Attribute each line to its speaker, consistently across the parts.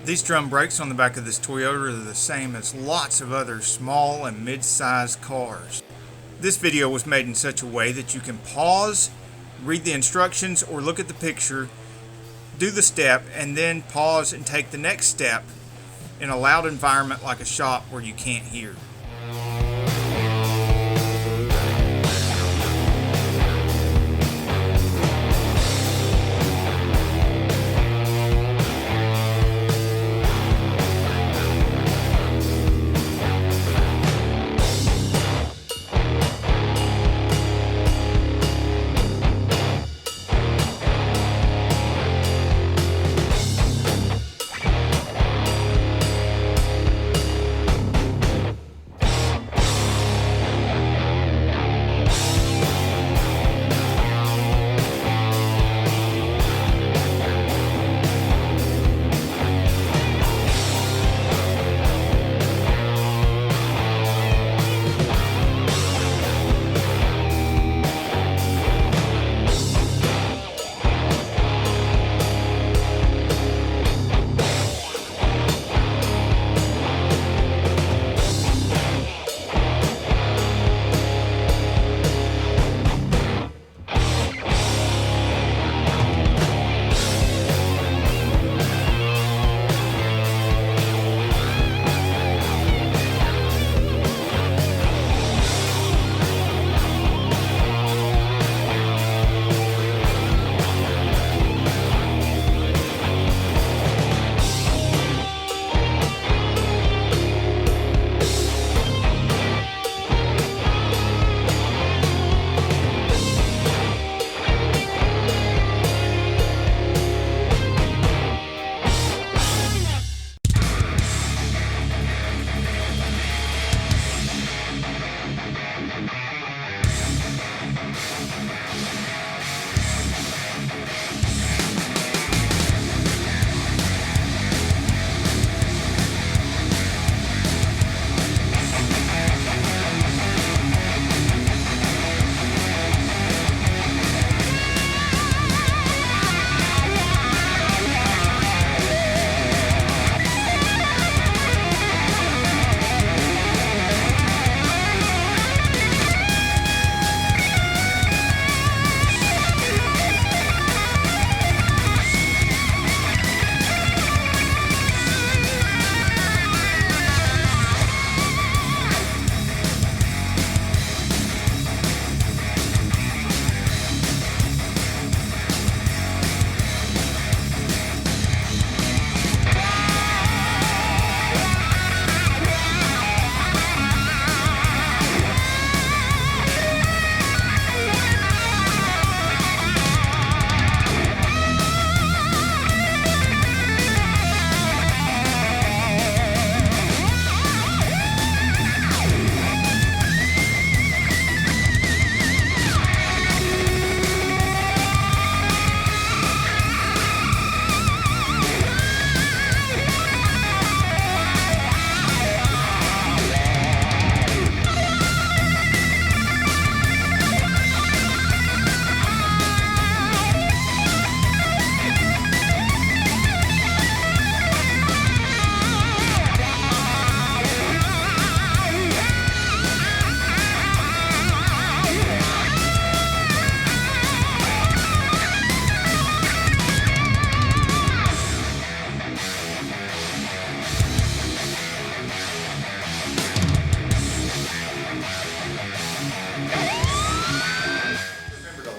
Speaker 1: These drum brakes on the back of this Toyota are the same as lots of other small and mid-sized cars. This video was made in such a way that you can pause, read the instructions, or look at the picture, do the step, and then pause and take the next step in a loud environment like a shop where you can't hear.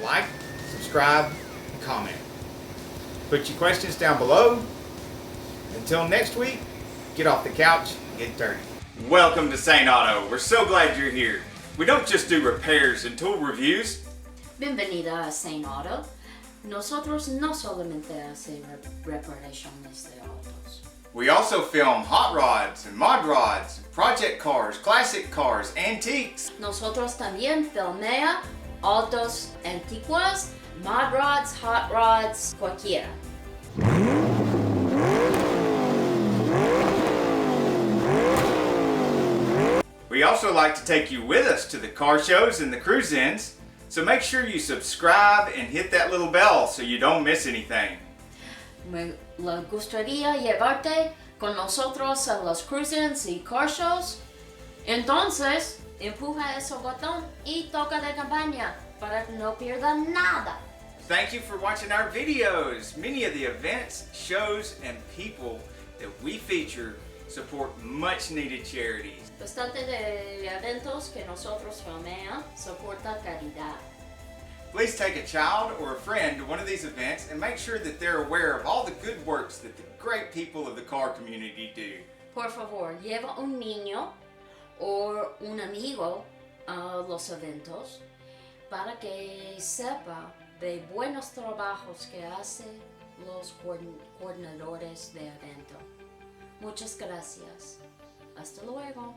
Speaker 1: Like, subscribe, and comment. Put your questions down below. Until next week, get off the couch and get dirty.
Speaker 2: Welcome to Saneauto. We're so glad you're here. We don't just do repairs and tool reviews.
Speaker 3: Bienvenida a Saneauto. Nosotros no solamente hacemos reparaciones de autos.
Speaker 2: We also film hot rods and mod rods, project cars, classic cars, antiques.
Speaker 3: Nosotros también filmea autos antiguos, mod rods, hot rods, cualquiera.
Speaker 2: We also like to take you with us to the car shows and the cruise-ins, so make sure you subscribe and hit that little bell so you don't miss anything.
Speaker 3: le gustaría llevarte con nosotros a los cruisings y car shows? Entonces, empuja ese botón y toca de campaña para que no pierda nada.
Speaker 2: Thank you for watching our videos. Many of the events, shows, and people that we feature support much needed charities.
Speaker 3: Bastante de eventos que nosotros filmea soporta caridad.
Speaker 2: Please take a child or a friend to one of these events and make sure that they're aware of all the good works that the great people of the car community do.
Speaker 3: Por favor, lleva un niño o un amigo a los eventos para que sepa de buenos trabajos que hacen los coordinadores de evento. Muchas gracias. Hasta luego.